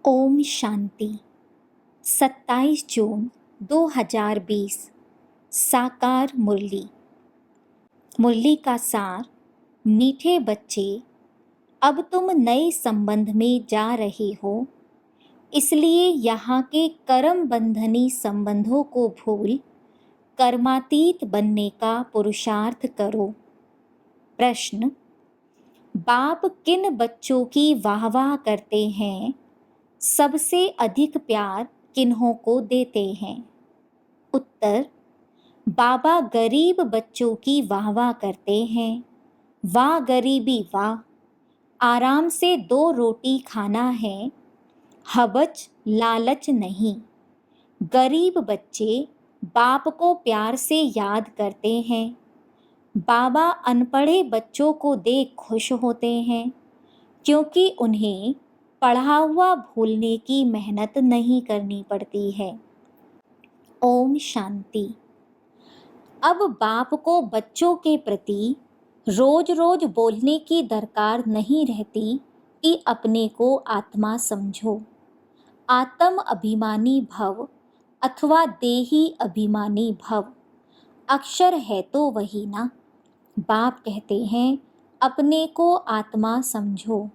ओम शांति। 27 जून 2020। साकार मुरली। मुरली का सार। मीठे बच्चे, अब तुम नए संबंध में जा रहे हो, इसलिए यहाँ के कर्म बंधनी संबंधों को भूल कर्मातीत बनने का पुरुषार्थ करो। प्रश्न: बाप किन बच्चों की वाहवाह करते हैं? सबसे अधिक प्यार किन्हों को देते हैं? उत्तर: बाबा गरीब बच्चों की वाहवाह करते हैं। वाह गरीबी वाह, आराम से 2 रोटी खाना है, हबच लालच नहीं। गरीब बच्चे बाप को प्यार से याद करते हैं। बाबा अनपढ़े बच्चों को देख खुश होते हैं, क्योंकि उन्हें पढ़ा हुआ भूलने की मेहनत नहीं करनी पड़ती है। ओम शांति। अब बाप को बच्चों के प्रति रोज रोज बोलने की दरकार नहीं रहती कि अपने को आत्मा समझो। आत्म अभिमानी भव अथवा देही अभिमानी भव, अक्षर है तो वही ना। बाप कहते हैं अपने को आत्मा समझो।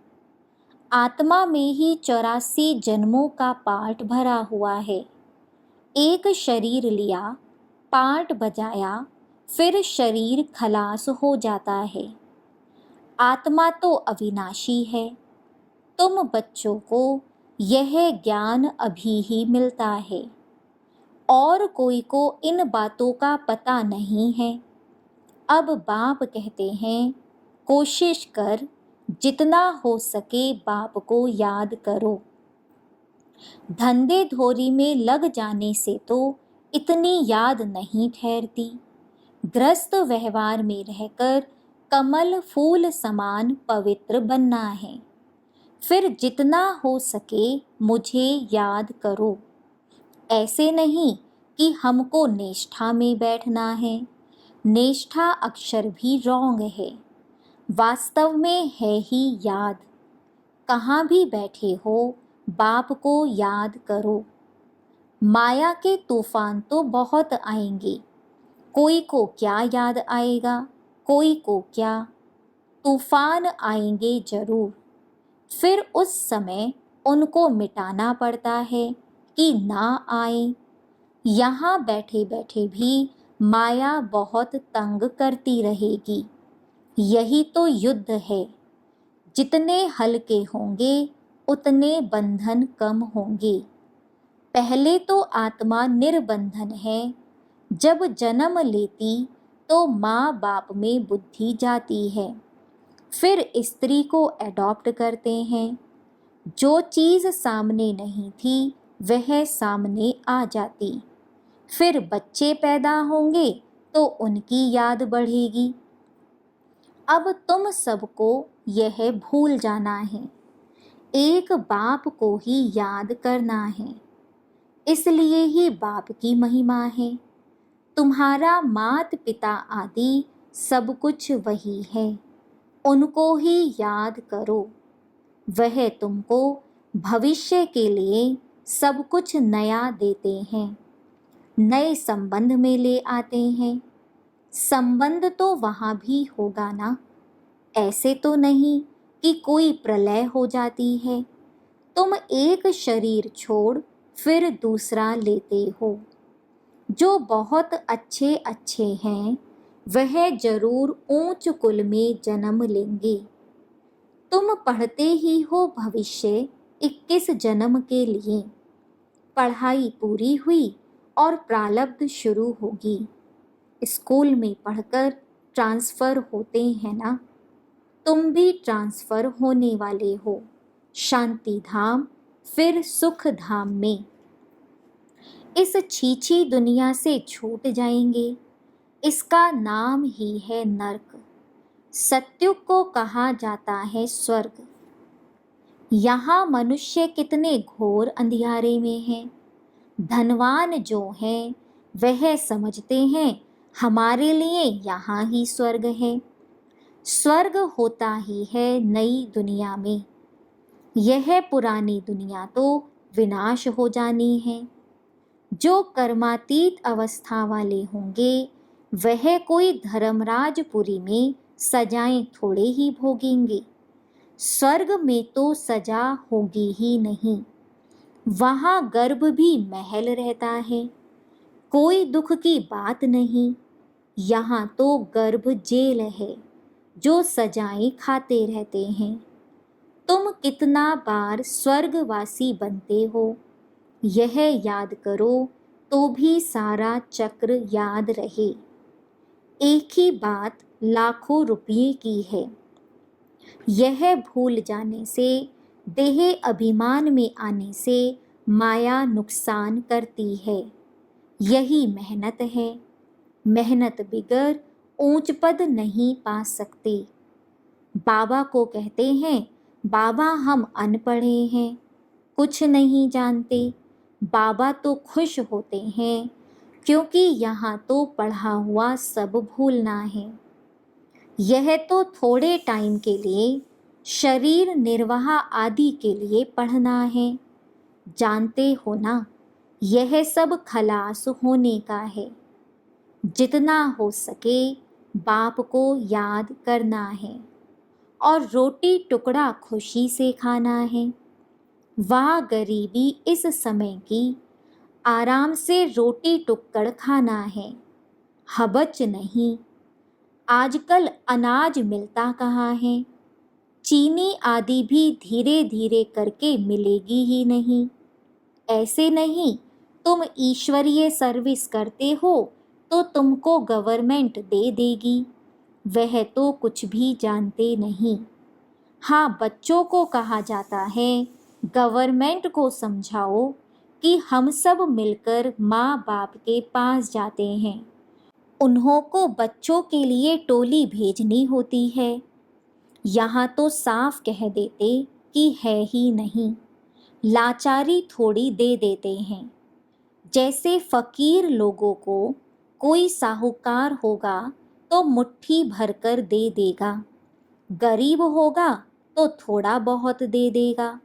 आत्मा में ही 84 जन्मों का पाठ भरा हुआ है। एक शरीर लिया, पाठ बजाया, फिर शरीर खलास हो जाता है। आत्मा तो अविनाशी है। तुम बच्चों को यह ज्ञान अभी ही मिलता है, और कोई को इन बातों का पता नहीं है। अब बाप कहते हैं कोशिश कर, जितना हो सके बाप को याद करो। धंधे धोरी में लग जाने से तो इतनी याद नहीं ठहरती। ग्रस्त व्यवहार में रहकर कमल फूल समान पवित्र बनना है। फिर जितना हो सके मुझे याद करो। ऐसे नहीं कि हमको निष्ठा में बैठना है। निष्ठा अक्षर भी रॉन्ग है। वास्तव में है ही याद। कहाँ भी बैठे हो बाप को याद करो। माया के तूफान तो बहुत आएंगे। कोई को क्या याद आएगा, कोई को क्या। तूफान आएंगे जरूर। फिर उस समय उनको मिटाना पड़ता है कि ना आए। यहाँ बैठे बैठे भी माया बहुत तंग करती रहेगी। यही तो युद्ध है। जितने हल्के होंगे उतने बंधन कम होंगे। पहले तो आत्मा निर्बंधन है। जब जन्म लेती तो माँ बाप में बुद्धि जाती है। फिर स्त्री को एडॉप्ट करते हैं। जो चीज़ सामने नहीं थी वह सामने आ जाती। फिर बच्चे पैदा होंगे तो उनकी याद बढ़ेगी। अब तुम सबको यह भूल जाना है। एक बाप को ही याद करना है। इसलिए ही बाप की महिमा है। तुम्हारा मात पिता आदि सब कुछ वही है। उनको ही याद करो। वह तुमको भविष्य के लिए सब कुछ नया देते हैं। नए संबंध में ले आते हैं। संबंध तो वहाँ भी होगा ना। ऐसे तो नहीं कि कोई प्रलय हो जाती है। तुम एक शरीर छोड़ फिर दूसरा लेते हो। जो बहुत अच्छे अच्छे हैं वह जरूर ऊंच कुल में जन्म लेंगे। तुम पढ़ते ही हो भविष्य 21 जन्म के लिए। पढ़ाई पूरी हुई और प्रारब्ध शुरू होगी। स्कूल में पढ़कर ट्रांसफ़र होते हैं ना। तुम भी ट्रांसफ़र होने वाले हो। शांति धाम फिर सुख धाम में। इस छीछी दुनिया से छूट जाएंगे। इसका नाम ही है नरक। सत्युग को कहा जाता है स्वर्ग। यहाँ मनुष्य कितने घोर अंधियारे में हैं। धनवान जो हैं वह समझते हैं हमारे लिए यहाँ ही स्वर्ग है। स्वर्ग होता ही है नई दुनिया में। यह पुरानी दुनिया तो विनाश हो जानी है। जो कर्मातीत अवस्था वाले होंगे वह कोई धर्मराजपुरी में सजाएं थोड़े ही भोगेंगे। स्वर्ग में तो सजा होगी ही नहीं, वहाँ गर्भ भी महल रहता है, कोई दुख की बात नहीं। यहाँ तो गर्भ जेल है, जो सजाएं खाते रहते हैं। तुम कितना बार स्वर्गवासी बनते हो, यह याद करो तो भी सारा चक्र याद रहे। एक ही बात लाखों रुपये की है, यह भूल जाने से, देह अभिमान में आने से माया नुकसान करती है। यही मेहनत है, मेहनत बिगर ऊंच पद नहीं पा सकते। बाबा को कहते हैं, बाबा हम अनपढ़े हैं, कुछ नहीं जानते। बाबा तो खुश होते हैं, क्योंकि यहाँ तो पढ़ा हुआ सब भूलना है। यह तो थोड़े टाइम के लिए, शरीर निर्वाह आदि के लिए पढ़ना है। जानते हो ना, यह सब खलास होने का है। जितना हो सके बाप को याद करना है और रोटी टुकड़ा खुशी से खाना है। वाह गरीबी इस समय की, आराम से रोटी टुक्कड़ खाना है, हबच नहीं। आजकल अनाज मिलता कहाँ है, चीनी आदि भी धीरे धीरे करके मिलेगी ही नहीं। ऐसे नहीं, तुम ईश्वरीय सर्विस करते हो तो तुमको गवर्नमेंट दे देगी, वह तो कुछ भी जानते नहीं। हाँ, बच्चों को कहा जाता है, गवर्नमेंट को समझाओ कि हम सब मिलकर माँ बाप के पास जाते हैं, उन्हों को बच्चों के लिए टोली भेजनी होती है। यहाँ तो साफ कह देते कि है ही नहीं, लाचारी थोड़ी दे देते हैं। जैसे फकीर लोगों को कोई साहूकार होगा तो मुट्ठी भरकर दे देगा, गरीब होगा तो थोड़ा बहुत दे देगा।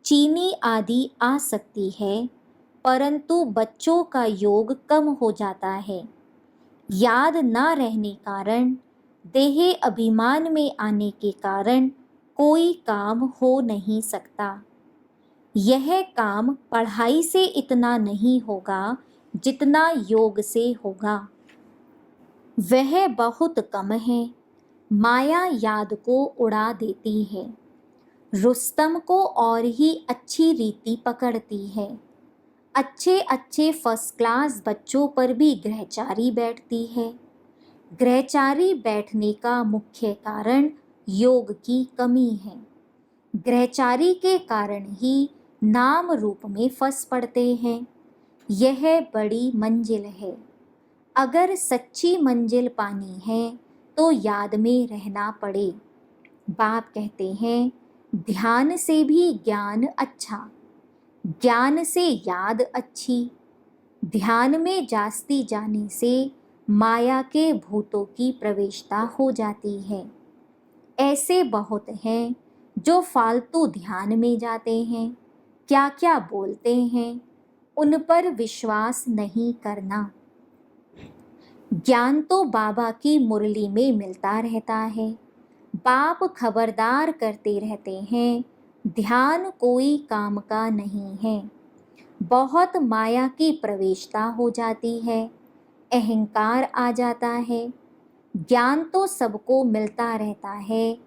चीनी आदि आ सकती है, परंतु बच्चों का योग कम हो जाता है। याद ना रहने कारण, देह अभिमान में आने के कारण कोई काम हो नहीं सकता। यह काम पढ़ाई से इतना नहीं होगा जितना योग से होगा, वह बहुत कम है। माया याद को उड़ा देती है, रुस्तम को और ही अच्छी रीति पकड़ती है। अच्छे अच्छे फर्स्ट क्लास बच्चों पर भी ग्रहचारी बैठती है। ग्रहचारी बैठने का मुख्य कारण योग की कमी है। ग्रहचारी के कारण ही नाम रूप में फंस पड़ते हैं। यह बड़ी मंजिल है, अगर सच्ची मंजिल पानी है तो याद में रहना पड़े। बाप कहते हैं, ध्यान से भी ज्ञान अच्छा, ज्ञान से याद अच्छी। ध्यान में जास्ती जाने से माया के भूतों की प्रवेशता हो जाती है। ऐसे बहुत हैं जो फालतू ध्यान में जाते हैं, क्या क्या बोलते हैं, उन पर विश्वास नहीं करना। ज्ञान तो बाबा की मुरली में मिलता रहता है। बाप खबरदार करते रहते हैं, ध्यान कोई काम का नहीं है। बहुत माया की प्रवेशता हो जाती है, अहंकार आ जाता है। ज्ञान तो सबको मिलता रहता है,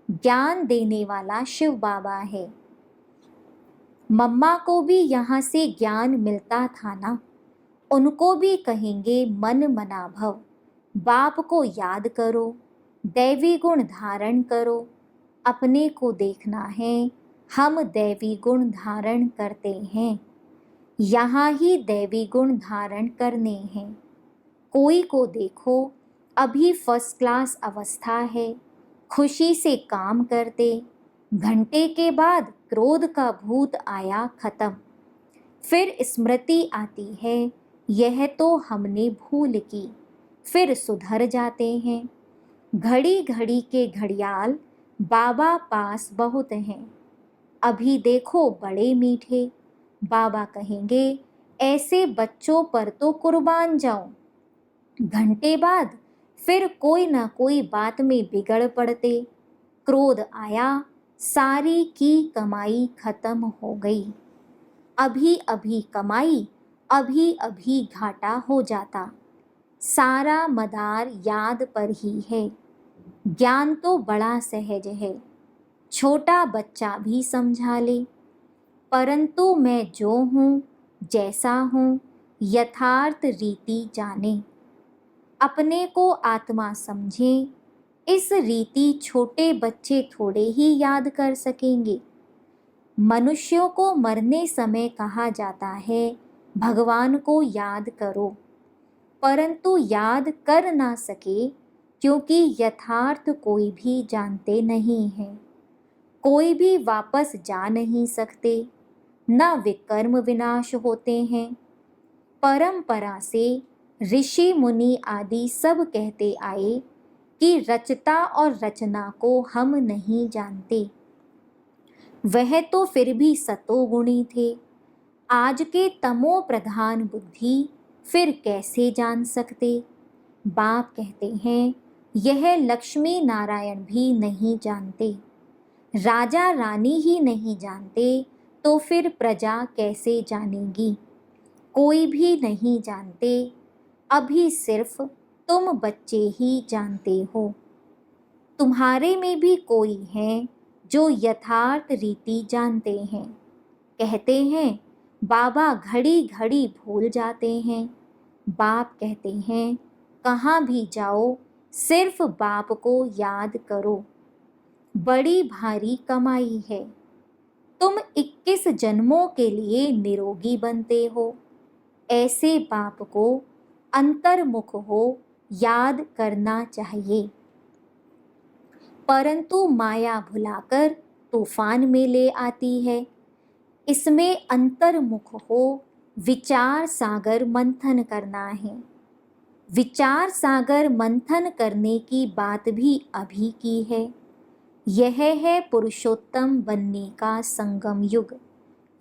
ज्ञान देने वाला शिव बाबा है। मम्मा को भी यहाँ से ज्ञान मिलता था ना, उनको भी कहेंगे मन मना भव, बाप को याद करो, दैवी गुण धारण करो। अपने को देखना है, हम दैवी गुण धारण करते हैं, यहाँ ही दैवी गुण धारण करने हैं। कोई को देखो, अभी फर्स्ट क्लास अवस्था है, खुशी से काम करते, घंटे के बाद क्रोध का भूत आया खत्म। फिर स्मृति आती है, यह तो हमने भूल की, फिर सुधर जाते हैं। घड़ी घड़ी के घड़ियाल बाबा पास बहुत हैं, अभी देखो बड़े मीठे। बाबा कहेंगे ऐसे बच्चों पर तो कुर्बान जाओ। घंटे बाद फिर कोई ना कोई बात में बिगड़ पड़ते। क्रोध आया, सारी की कमाई खत्म हो गई। अभी अभी कमाई, अभी अभी घाटा हो जाता। सारा मदार याद पर ही है। ज्ञान तो बड़ा सहज है, छोटा बच्चा भी समझा ले। परंतु मैं जो हूँ, जैसा हूँ, यथार्थ रीति जाने। अपने को आत्मा समझे। इस रीति छोटे बच्चे थोड़े ही याद कर सकेंगे। मनुष्यों को मरने समय कहा जाता है भगवान को याद करो, परंतु याद कर ना सके क्योंकि यथार्थ कोई भी जानते नहीं है। कोई भी वापस जा नहीं सकते, न विकर्म विनाश होते हैं। परंपरा से ऋषि मुनि आदि सब कहते आए कि रचता और रचना को हम नहीं जानते। वह तो फिर भी सतोगुणी थे। आज के तमो प्रधान बुद्धि फिर कैसे जान सकते। बाप कहते हैं यह लक्ष्मी नारायण भी नहीं जानते। राजा रानी ही नहीं जानते तो फिर प्रजा कैसे जानेगी। कोई भी नहीं जानते, अभी सिर्फ तुम बच्चे ही जानते हो। तुम्हारे में भी कोई है जो यथार्थ रीति जानते हैं। कहते हैं बाबा घड़ी घड़ी भूल जाते हैं। बाप कहते हैं कहाँ भी जाओ सिर्फ बाप को याद करो। बड़ी भारी कमाई है। तुम 21 जन्मों के लिए निरोगी बनते हो। ऐसे बाप को अंतर्मुख हो याद करना चाहिए। परंतु माया भुलाकर तूफान में ले आती है। इसमें अंतर्मुख हो विचार सागर मंथन करना है। विचार सागर मंथन करने की बात भी अभी की है। यह है पुरुषोत्तम बनने का संगम युग।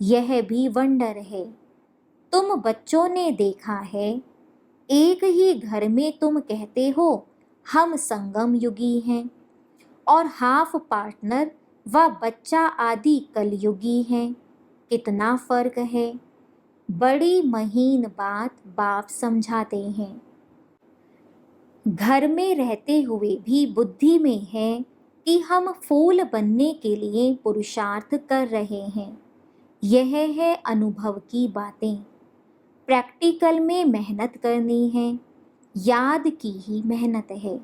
यह भी वंडर है। तुम बच्चों ने देखा है, एक ही घर में तुम कहते हो हम संगम युगी हैं और हाफ पार्टनर व बच्चा आदि कलयुगी हैं। कितना फर्क है। बड़ी महीन बात बाप समझाते हैं। घर में रहते हुए भी बुद्धि में है कि हम फूल बनने के लिए पुरुषार्थ कर रहे हैं। यह है अनुभव की बातें। प्रैक्टिकल में मेहनत करनी है। याद की ही मेहनत है।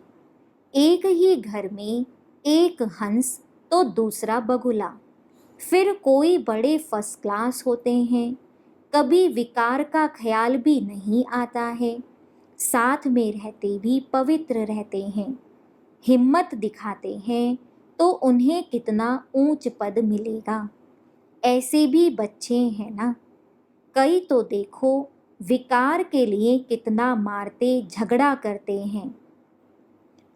एक ही घर में एक हंस तो दूसरा बगुला। फिर कोई बड़े फर्स्ट क्लास होते हैं। कभी विकार का ख्याल भी नहीं आता है। साथ में रहते भी पवित्र रहते हैं। हिम्मत दिखाते हैं तो उन्हें कितना ऊंच पद मिलेगा। ऐसे भी बच्चे हैं ना। कई तो देखो विकार के लिए कितना मारते झगड़ा करते हैं।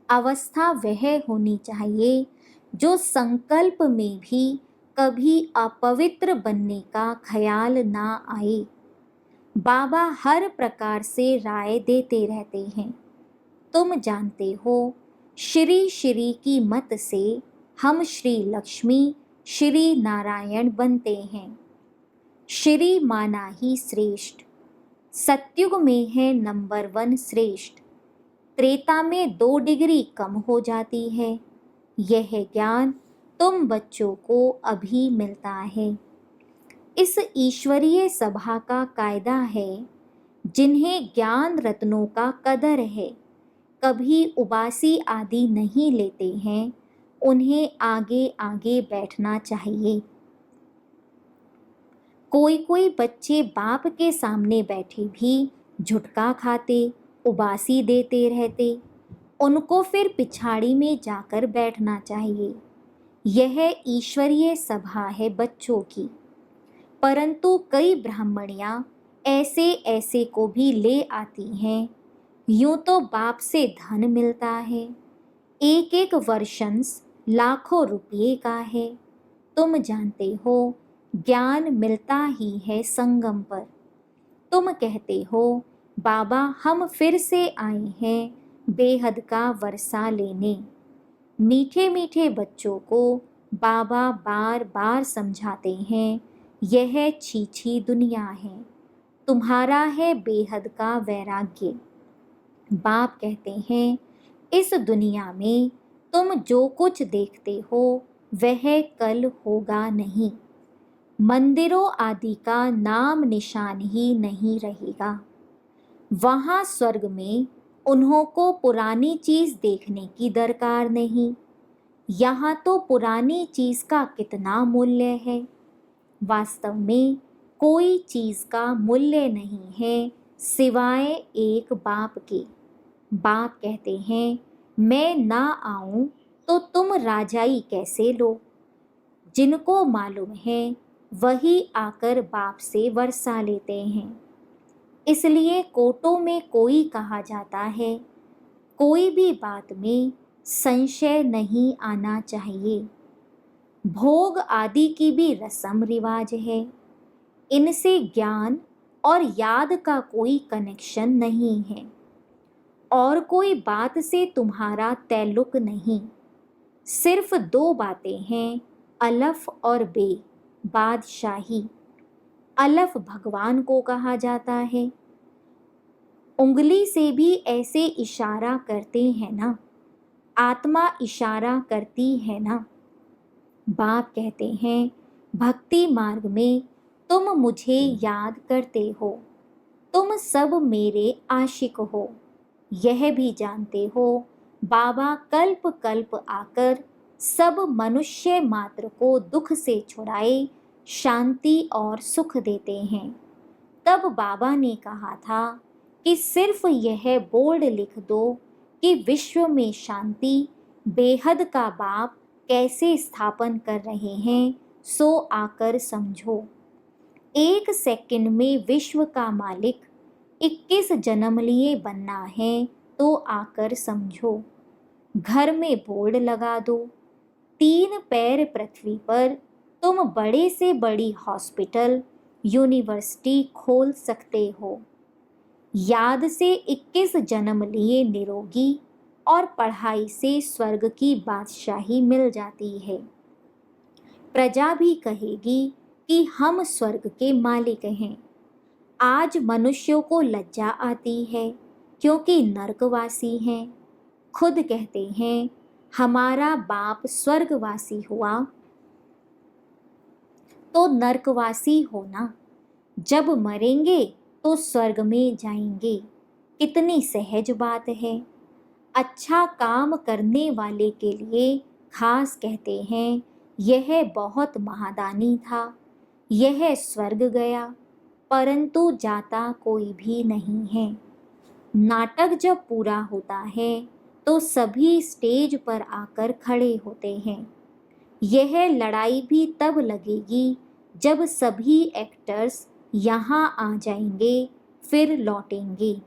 अवस्था वह होनी चाहिए जो संकल्प में भी कभी अपवित्र बनने का ख्याल ना आए। बाबा हर प्रकार से राय देते रहते हैं। तुम जानते हो श्री श्री की मत से हम श्री लक्ष्मी श्री नारायण बनते हैं। श्री माना ही श्रेष्ठ। सतयुग में है नंबर 1 श्रेष्ठ। त्रेता में 2 डिग्री कम हो जाती है। यह ज्ञान तुम बच्चों को अभी मिलता है। इस ईश्वरीय सभा का कायदा है, जिन्हें ज्ञान रत्नों का कदर है, कभी उबासी आदि नहीं लेते हैं, उन्हें आगे आगे बैठना चाहिए। कोई कोई बच्चे बाप के सामने बैठे भी झुटका खाते, उबासी देते रहते। उनको फिर पिछाड़ी में जाकर बैठना चाहिए। यह ईश्वरीय सभा है बच्चों की। परंतु कई ब्राह्मणियां ऐसे ऐसे को भी ले आती हैं। यूं तो बाप से धन मिलता है। एक एक वर्षंस लाखों रुपये का है। तुम जानते हो ज्ञान मिलता ही है संगम पर। तुम कहते हो बाबा हम फिर से आए हैं बेहद का वर्षा लेने। मीठे मीठे बच्चों को बाबा बार बार समझाते हैं यह छीछी दुनिया है, तुम्हारा है बेहद का वैराग्य। बाप कहते हैं इस दुनिया में तुम जो कुछ देखते हो वह कल होगा नहीं। मंदिरों आदि का नाम निशान ही नहीं रहेगा। वहाँ स्वर्ग में उन्हों को पुरानी चीज देखने की दरकार नहीं। यहाँ तो पुरानी चीज का कितना मूल्य है। वास्तव में कोई चीज का मूल्य नहीं है सिवाय एक बाप के। बाप कहते हैं मैं ना आऊं तो तुम राजाई कैसे लो। जिनको मालूम है वही आकर बाप से वर्षा लेते हैं। इसलिए कोटों में कोई कहा जाता है कोई भी बात में संशय नहीं आना चाहिए। भोग आदि की भी रस्म रिवाज है, इनसे ज्ञान और याद का कोई कनेक्शन नहीं है और कोई बात से तुम्हारा ताल्लुक नहीं। सिर्फ दो बातें हैं, अलफ और बे, बादशाही। अलफ भगवान को कहा जाता है। उंगली से भी ऐसे इशारा करते हैं ना, आत्मा इशारा करती है ना। बाप कहते हैं भक्ति मार्ग में तुम मुझे याद करते हो, तुम सब मेरे आशिक हो। यह भी जानते हो बाबा कल्प कल्प आकर सब मनुष्य मात्र को दुख से छुड़ाए शांति और सुख देते हैं। तब बाबा ने कहा था कि सिर्फ यह बोर्ड लिख दो कि विश्व में शांति बेहद का बाप कैसे स्थापन कर रहे हैं, सो आकर समझो। एक सेकंड में विश्व का मालिक 21 जन्म लिए बनना है तो आकर समझो। घर में बोर्ड लगा दो, 3 पैर पृथ्वी पर तुम बड़े से बड़ी हॉस्पिटल यूनिवर्सिटी खोल सकते हो। याद से 21 जन्म लिए निरोगी और पढ़ाई से स्वर्ग की बादशाही मिल जाती है। प्रजा भी कहेगी कि हम स्वर्ग के मालिक हैं। आज मनुष्यों को लज्जा आती है क्योंकि नरकवासी हैं। खुद कहते हैं हमारा बाप स्वर्गवासी हुआ तो नरकवासी होना, जब मरेंगे तो स्वर्ग में जाएंगे। कितनी सहज बात है। अच्छा काम करने वाले के लिए खास कहते हैं यह बहुत महादानी था, यह स्वर्ग गया, परंतु जाता कोई भी नहीं है। नाटक जब पूरा होता है तो सभी स्टेज पर आकर खड़े होते हैं। यह लड़ाई भी तब लगेगी जब सभी एक्टर्स यहाँ आ जाएंगे, फिर लौटेंगे।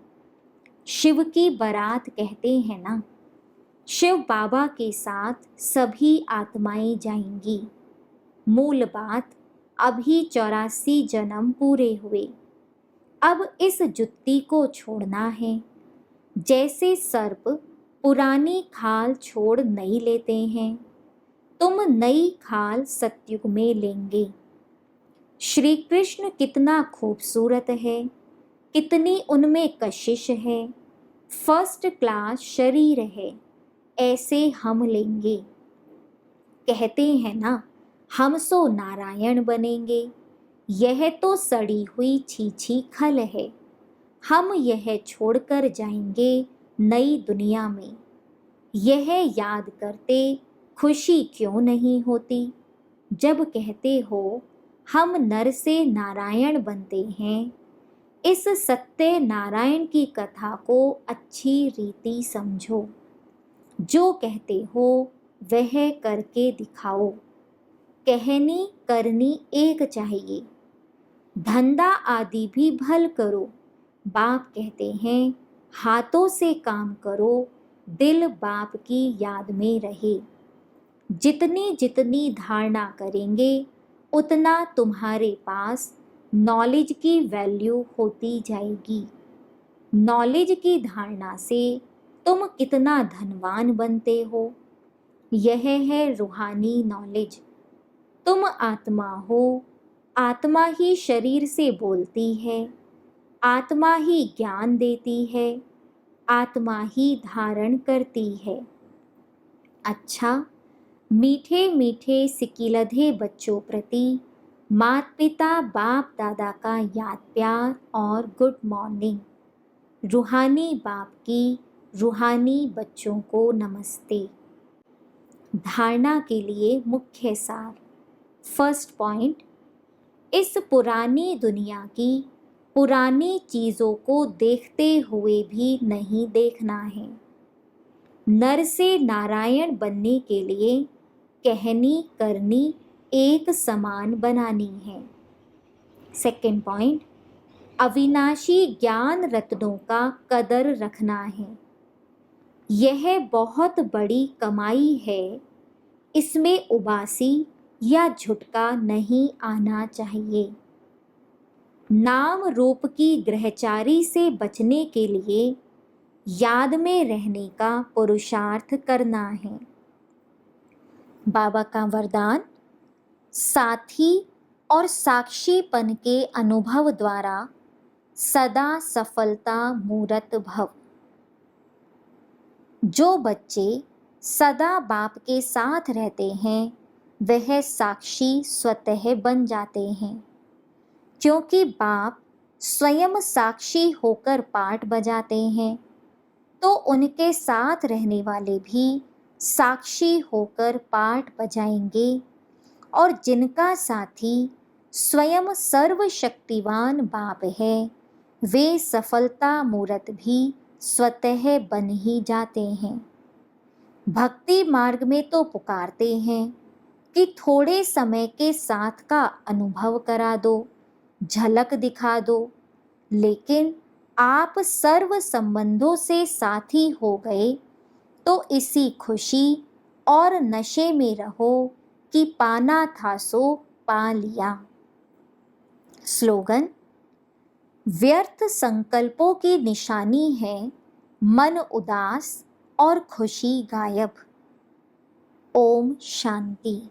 शिव की बारात कहते हैं ना, शिव बाबा के साथ सभी आत्माएं जाएंगी। मूल बात अभी 84 जन्म पूरे हुए, अब इस जुत्ती को छोड़ना है। जैसे सर्प पुरानी खाल छोड़ नई लेते हैं, तुम नई खाल सतयुग में लेंगे। श्री कृष्ण कितना खूबसूरत है, कितनी उनमें कशिश है। फर्स्ट क्लास शरीर है, ऐसे हम लेंगे। कहते हैं ना हम सो नारायण बनेंगे, यह तो सड़ी हुई छीछी खल है। हम यह छोड़कर जाएंगे नई दुनिया में। यह याद करते खुशी क्यों नहीं होती। जब कहते हो हम नर से नारायण बनते हैं, इस सत्य नारायण की कथा को अच्छी रीति समझो। जो कहते हो वह करके दिखाओ। कहनी करनी एक चाहिए। धंधा आदि भी भल करो। बाप कहते हैं हाथों से काम करो, दिल बाप की याद में रहे। जितनी जितनी धारणा करेंगे उतना तुम्हारे पास नॉलेज की वैल्यू होती जाएगी। नॉलेज की धारणा से तुम कितना धनवान बनते हो, यह है रूहानी नॉलेज। तुम आत्मा हो, आत्मा ही शरीर से बोलती है, आत्मा ही ज्ञान देती है, आत्मा ही धारण करती है। अच्छा, मीठे मीठे सिकिलधे बच्चों प्रति माता पिता बाप दादा का याद प्यार और गुड मॉर्निंग। रूहानी बाप की रूहानी बच्चों को नमस्ते। धारणा के लिए मुख्य सार। फर्स्ट पॉइंट, इस पुरानी दुनिया की पुरानी चीज़ों को देखते हुए भी नहीं देखना है। नर से नारायण बनने के लिए कहनी करनी एक समान बनानी है। सेकंड पॉइंट, अविनाशी ज्ञान रत्नों का कदर रखना है। यह बहुत बड़ी कमाई है, इसमें उबासी या झुटका नहीं आना चाहिए। नाम रूप की ग्रहचारी से बचने के लिए याद में रहने का पुरुषार्थ करना है। बाबा का वरदान, साथी और साक्षीपन के अनुभव द्वारा सदा सफलता मूरत भव। जो बच्चे सदा बाप के साथ रहते हैं वह साक्षी स्वतः बन जाते हैं, क्योंकि बाप स्वयं साक्षी होकर पाठ बजाते हैं, तो उनके साथ रहने वाले भी साक्षी होकर पाठ बजाएंगे। और जिनका साथी स्वयं सर्वशक्तिवान बाप है वे सफलता मूरत भी स्वतः बन ही जाते हैं। भक्ति मार्ग में तो पुकारते हैं कि थोड़े समय के साथ का अनुभव करा दो, झलक दिखा दो, लेकिन आप सर्व संबंधों से साथी हो गए तो इसी खुशी और नशे में रहो कि पाना था सो पा लिया। स्लोगन, व्यर्थ संकल्पों की निशानी है मन उदास और खुशी गायब। ओम शांति।